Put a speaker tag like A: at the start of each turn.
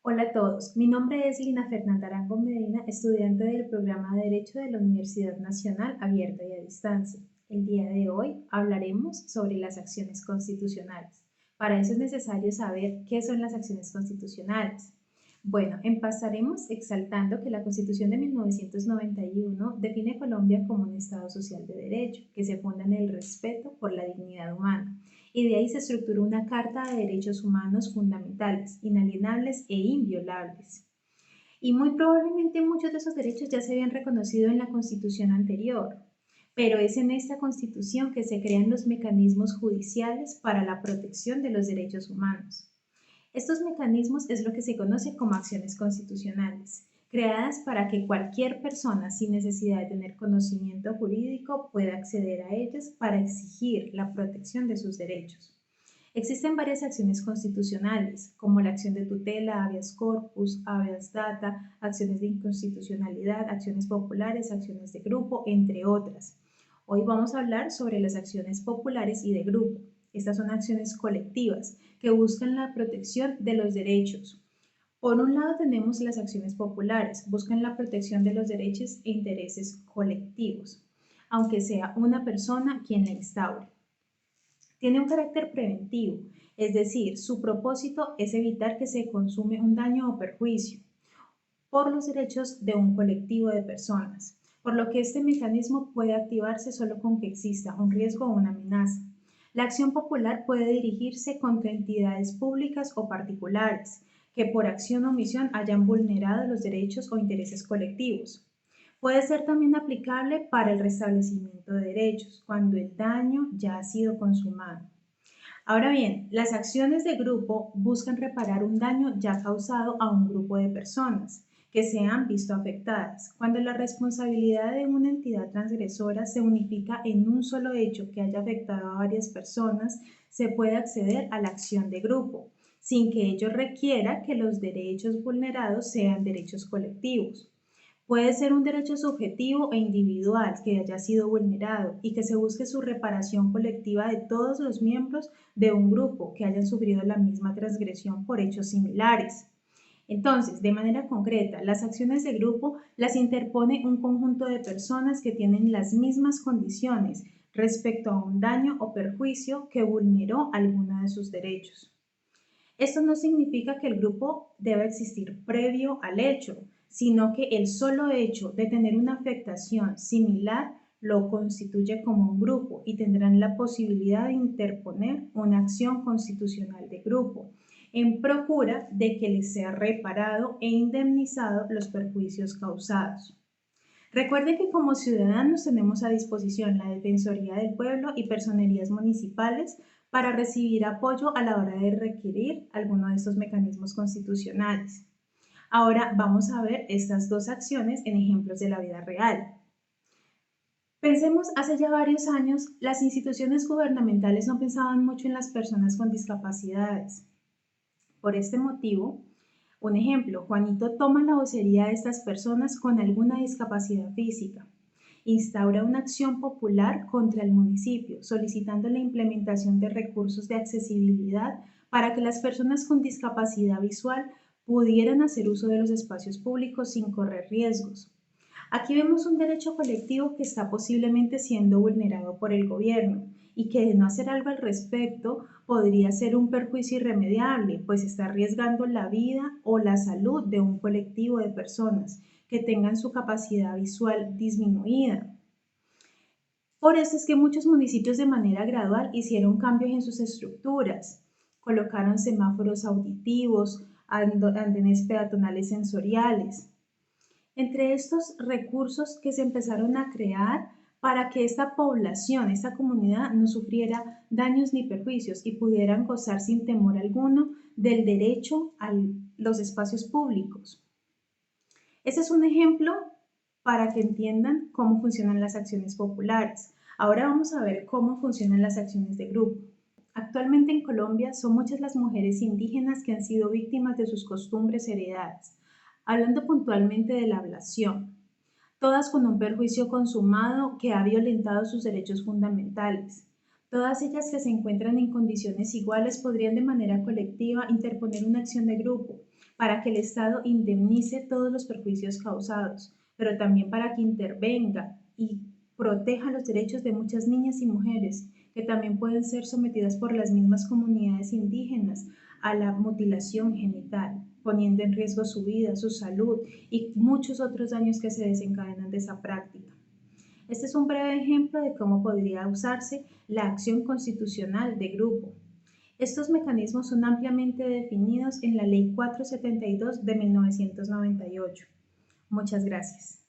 A: Hola a todos, mi nombre es Lina Fernanda Arango Medina, estudiante del programa de Derecho de la Universidad Nacional Abierta y a Distancia. El día de hoy hablaremos sobre las acciones constitucionales. Para eso es necesario saber qué son las acciones constitucionales. Bueno, empezaremos exaltando que la Constitución de 1991 define Colombia como un Estado social de derecho, que se funda en el respeto por la dignidad humana, y de ahí se estructuró una Carta de Derechos Humanos fundamentales, inalienables e inviolables. Y muy probablemente muchos de esos derechos ya se habían reconocido en la Constitución anterior, pero es en esta Constitución que se crean los mecanismos judiciales para la protección de los derechos humanos. Estos mecanismos es lo que se conoce como acciones constitucionales, creadas para que cualquier persona sin necesidad de tener conocimiento jurídico pueda acceder a ellas para exigir la protección de sus derechos. Existen varias acciones constitucionales, como la acción de tutela, habeas corpus, habeas data, acciones de inconstitucionalidad, acciones populares, acciones de grupo, entre otras. Hoy vamos a hablar sobre las acciones populares y de grupo. Estas son acciones colectivas que buscan la protección de los derechos. Por un lado tenemos las acciones populares, buscan la protección de los derechos e intereses colectivos, aunque sea una persona quien la instaure. Tiene un carácter preventivo, es decir, su propósito es evitar que se consume un daño o perjuicio por los derechos de un colectivo de personas, por lo que este mecanismo puede activarse solo con que exista un riesgo o una amenaza. La acción popular puede dirigirse contra entidades públicas o particulares que por acción o omisión hayan vulnerado los derechos o intereses colectivos. Puede ser también aplicable para el restablecimiento de derechos, cuando el daño ya ha sido consumado. Ahora bien, las acciones de grupo buscan reparar un daño ya causado a un grupo de personas que se han visto afectadas. Cuando la responsabilidad de una entidad transgresora se unifica en un solo hecho que haya afectado a varias personas, se puede acceder a la acción de grupo, sin que ello requiera que los derechos vulnerados sean derechos colectivos. Puede ser un derecho subjetivo e individual que haya sido vulnerado y que se busque su reparación colectiva de todos los miembros de un grupo que hayan sufrido la misma transgresión por hechos similares. Entonces, de manera concreta, las acciones de grupo las interpone un conjunto de personas que tienen las mismas condiciones respecto a un daño o perjuicio que vulneró alguno de sus derechos. Esto no significa que el grupo deba existir previo al hecho, sino que el solo hecho de tener una afectación similar lo constituye como un grupo y tendrán la posibilidad de interponer una acción constitucional de grupo en procura de que les sea reparado e indemnizado los perjuicios causados. Recuerden que como ciudadanos tenemos a disposición la Defensoría del Pueblo y personerías municipales para recibir apoyo a la hora de requerir alguno de estos mecanismos constitucionales. Ahora vamos a ver estas dos acciones en ejemplos de la vida real. Pensemos, hace ya varios años, las instituciones gubernamentales no pensaban mucho en las personas con discapacidades. Por este motivo, un ejemplo, Juanito toma la vocería de estas personas con alguna discapacidad física. Instaura una acción popular contra el municipio, solicitando la implementación de recursos de accesibilidad para que las personas con discapacidad visual pudieran hacer uso de los espacios públicos sin correr riesgos. Aquí vemos un derecho colectivo que está posiblemente siendo vulnerado por el gobierno y que de no hacer algo al respecto podría ser un perjuicio irremediable, pues está arriesgando la vida o la salud de un colectivo de personas que tengan su capacidad visual disminuida. Por eso es que muchos municipios de manera gradual hicieron cambios en sus estructuras, colocaron semáforos auditivos, andenes peatonales sensoriales, entre estos recursos que se empezaron a crear para que esta población, esta comunidad no sufriera daños ni perjuicios y pudieran gozar sin temor alguno del derecho a los espacios públicos. Este es un ejemplo para que entiendan cómo funcionan las acciones populares. Ahora vamos a ver cómo funcionan las acciones de grupo. Actualmente en Colombia son muchas las mujeres indígenas que han sido víctimas de sus costumbres heredadas, hablando puntualmente de la ablación, todas con un perjuicio consumado que ha violentado sus derechos fundamentales. Todas ellas que se encuentran en condiciones iguales podrían de manera colectiva interponer una acción de grupo para que el Estado indemnice todos los perjuicios causados, pero también para que intervenga y proteja los derechos de muchas niñas y mujeres que también pueden ser sometidas por las mismas comunidades indígenas a la mutilación genital, poniendo en riesgo su vida, su salud y muchos otros daños que se desencadenan de esa práctica. Este es un breve ejemplo de cómo podría usarse la acción constitucional de grupo. Estos mecanismos son ampliamente definidos en la Ley 472 de 1998. Muchas gracias.